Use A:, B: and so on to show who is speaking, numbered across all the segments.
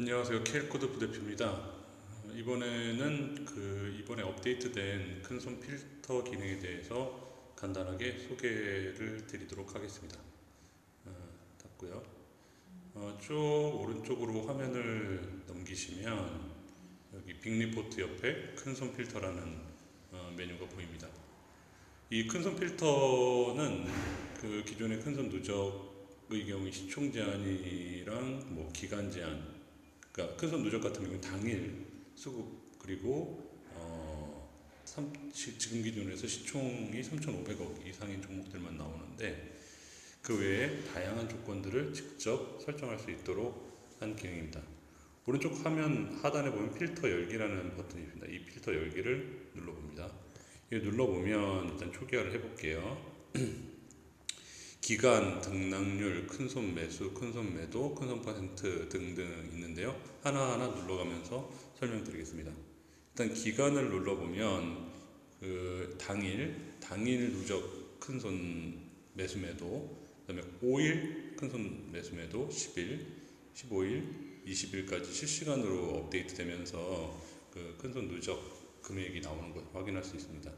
A: 안녕하세요. KL코드 부대표입니다. 이번에는 이번에 업데이트된 큰손 필터 기능에 대해서 간단하게 소개를 드리도록 하겠습니다. 닫고요. 쭉 오른쪽으로 화면을 넘기시면 여기 빅 리포트 옆에 큰손 필터라는 메뉴가 보입니다. 이 큰손 필터는 기존의 큰손 누적의 경우 시총 제한이랑 기간 제한, 그러니까 큰손 누적 같은 경우는 당일 수급, 그리고 지금 기준에서 시총이 3,500억 이상인 종목들만 나오는데 그 외에 다양한 조건들을 직접 설정할 수 있도록 한 기능입니다. 오른쪽 화면 하단에 보면 필터 열기라는 버튼이 있습니다. 이 필터 열기를 눌러봅니다. 이 눌러보면 일단 초기화를 해볼게요. 기간, 등락률, 큰손 매수, 큰손 매도, 큰손 퍼센트 등등 있는데요. 하나하나 눌러가면서 설명드리겠습니다. 일단 기간을 눌러보면 당일 누적 큰손 매수 매도, 그 다음에 5일 큰손 매수 매도, 10일, 15일, 20일까지 실시간으로 업데이트 되면서 큰손 누적 금액이 나오는 걸 확인할 수 있습니다.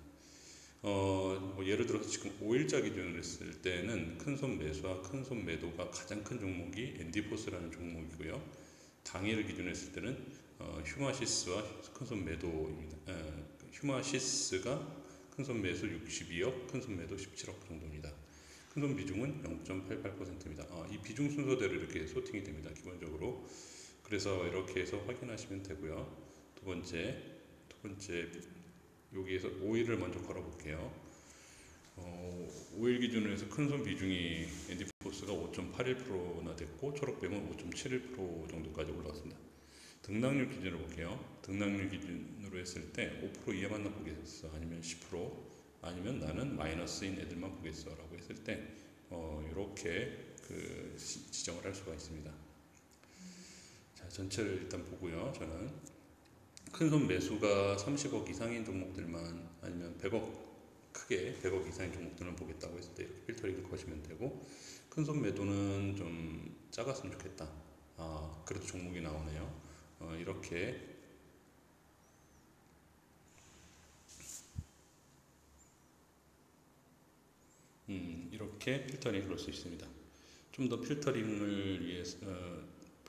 A: 예를 들어서 지금 5일자 기준으로 했을 때는 큰손 매수와 큰손 매도가 가장 큰 종목이 엔디포스라는 종목이고요. 당일을 기준으로 했을 때는 휴마시스와 큰손 매도입니다. 휴마시스가 큰손 매수 62억, 큰손 매도 17억 정도입니다. 큰손 비중은 0.88%입니다. 이 비중 순서대로 이렇게 소팅이 됩니다. 기본적으로. 그래서 이렇게 해서 확인하시면 되고요. 두 번째 여기에서 5일을 먼저 걸어볼게요. 5일 기준으로 해서 큰손 비중이 엔디포스가 5.81%나 됐고 초록뱀은 5.71% 정도까지 올라왔습니다. 등락률 기준으로 볼게요. 등락률 기준으로 했을 때 5% 이하만 보겠어, 아니면 10%, 아니면 나는 마이너스인 애들만 보겠어 라고 했을 때 이렇게 지정을 할 수가 있습니다. 자, 전체를 일단 보고요. 저는 큰손 매수가 30억 이상인 종목들만, 아니면 100억 이상인 종목들만 보겠다고 했을 때 이렇게 필터링을 거시면 되고, 큰손 매도는 좀 작았으면 좋겠다. 그래도 종목이 나오네요. 이렇게 필터링을 할 수 있습니다. 좀 더 필터링을 위해서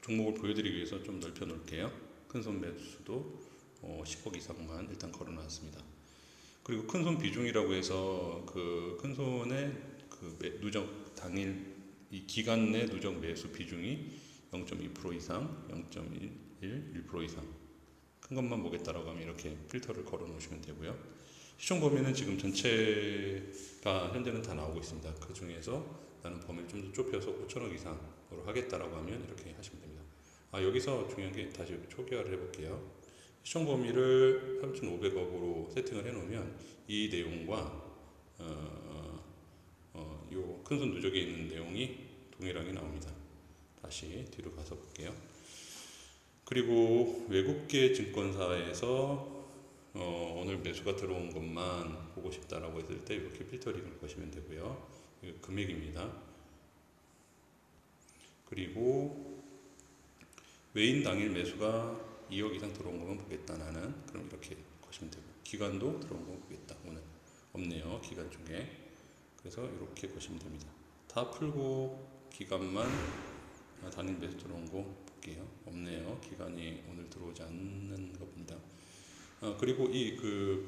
A: 종목을 보여드리기 위해서 좀 넓혀 놓을게요. 큰손 매수도 10억 이상만 일단 걸어놨습니다. 그리고 큰손 비중이라고 해서 큰손의 누적 당일 이 기간 내 누적 매수 비중이 0.2% 이상, 0.1%, 1% 이상 큰 것만 보겠다라고 하면 이렇게 필터를 걸어 놓으시면 되고요. 시총 범위는 지금 전체가 현재는 다 나오고 있습니다. 그 중에서 나는 범위를 좀 더 좁혀서 5천억 이상으로 하겠다라고 하면 이렇게 하시면 됩니다. 여기서 중요한 게 다시 초기화를 해볼게요. 시총 범위를 3,500억으로 세팅을 해놓으면 이 내용과 요 큰손 누적에 있는 내용이 동일하게 나옵니다. 다시 뒤로 가서 볼게요. 그리고 외국계 증권사에서 오늘 매수가 들어온 것만 보고 싶다라고 했을 때 이렇게 필터링을 거시면 되고요. 금액입니다. 그리고 외인 당일 매수가 2억 이상 들어온 것만 보겠다 나는, 그럼 이렇게 거시면 되고, 기간도 들어온 거 보겠다, 오늘 없네요 기간 쪽에. 그래서 이렇게 보시면 됩니다. 다 풀고 기간만 당일 매수 들어온 거 볼게요. 없네요. 기간이 오늘 들어오지 않는 거 봅니다. 그리고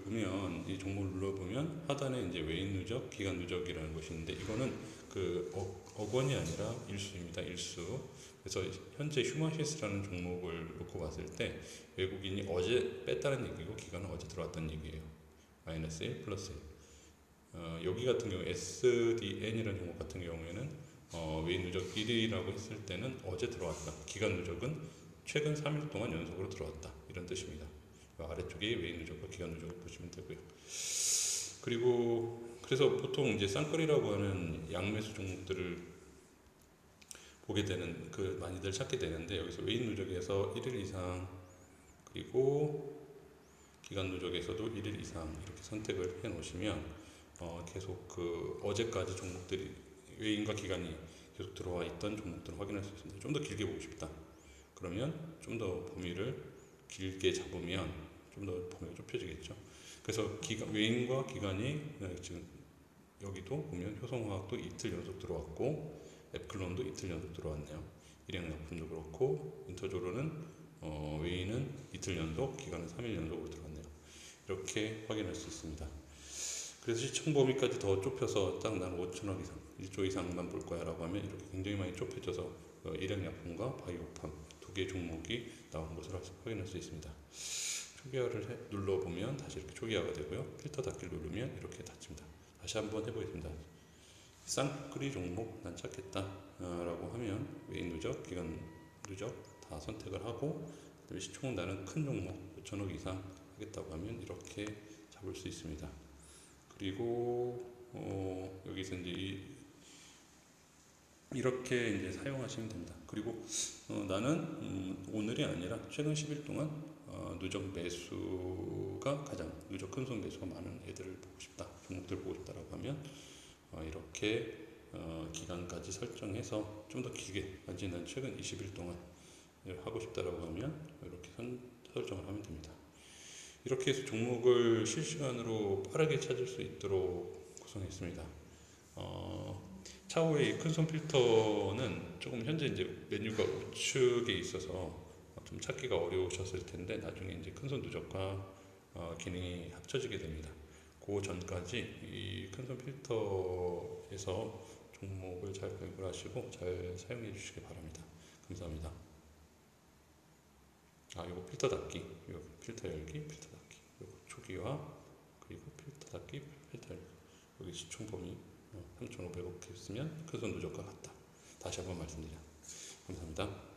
A: 보면 이 종목을 눌러보면 하단에 이제 외인 누적, 기간 누적이라는 것이 있는데, 이거는 억원이 아니라 일수입니다. 일수. 그래서 현재 휴마시스라는 종목을 놓고 봤을 때 외국인이 어제 뺐다는 얘기고 기간은 어제 들어왔다는 얘기예요. 마이너스 1, 플러스 1. 여기 같은 경우 SDN이라는 종목 같은 경우에는 외인 누적 1이라고 했을 때는 어제 들어왔다. 기간 누적은 최근 3일 동안 연속으로 들어왔다. 이런 뜻입니다. 아래쪽에 외인 누적과 기간 누적을 보시면 되고요. 그리고 그래서 보통 이제 쌍끌이라고 하는 양매수 종목들을 보게 되는 많이들 찾게 되는데, 여기서 외인 누적에서 1일 이상, 그리고 기간 누적에서도 1일 이상 이렇게 선택을 해 놓으시면 계속 어제까지 종목들이 외인과 기간이 계속 들어와 있던 종목들을 확인할 수 있습니다. 좀 더 길게 보고 싶다, 그러면 좀 더 범위를 길게 잡으면 좀 더 범위가 좁혀지겠죠. 그래서 외인과 기관이 지금 여기도 보면 효성화학도 이틀 연속 들어왔고 앱클론도 이틀 연속 들어왔네요. 일행약품도 그렇고 인터조로는 외인은 이틀 연속, 기관은 3일 연속으로 들어왔네요. 이렇게 확인할 수 있습니다. 그래서 시총 범위까지 더 좁혀서 딱 나는 5천억 이상, 1조 이상만 볼 거야 라고 하면 이렇게 굉장히 많이 좁혀져서 일행약품과 바이오팜 두 개의 종목이 나온 것을 확인할 수 있습니다. 초기화를 눌러보면 다시 이렇게 초기화가 되고요. 필터 닫기를 누르면 이렇게 닫힙니다. 다시 한번 해보겠습니다. 쌍끌이 종목 난 찾겠다 라고 하면 외인 누적, 기관 누적 다 선택을 하고 시총은 나는 큰 종목 5천억 이상 하겠다고 하면 이렇게 잡을 수 있습니다. 그리고 여기서 이제 이렇게 이제 사용하시면 됩니다. 그리고 나는 오늘이 아니라 최근 10일 동안 누적 매수가 가장 누적 큰손 매수가 많은 애들을 보고 싶다, 종목들 보고 싶다라고 하면 이렇게 기간까지 설정해서 좀 더 길게, 완전히 난 최근 20일 동안 하고 싶다라고 하면 이렇게 설정을 하면 됩니다. 이렇게 해서 종목을 실시간으로 빠르게 찾을 수 있도록 구성했습니다. 차후에 큰손 필터는 조금 현재 이제 메뉴가 우측에 있어서 좀 찾기가 어려우셨을 텐데 나중에 이제 큰손 누적과 기능이 합쳐지게 됩니다. 그 전까지 이 큰손 필터에서 종목을 잘 발굴하시고 잘 사용해 주시기 바랍니다. 감사합니다. 요거 필터 닫기, 요 필터 열기, 필터 닫기, 요거 초기화, 그리고 필터 닫기, 필터 열기. 여기 시총 범위 3,500억 했으면 큰손 누적과 같다. 다시 한번 말씀드립니다. 감사합니다.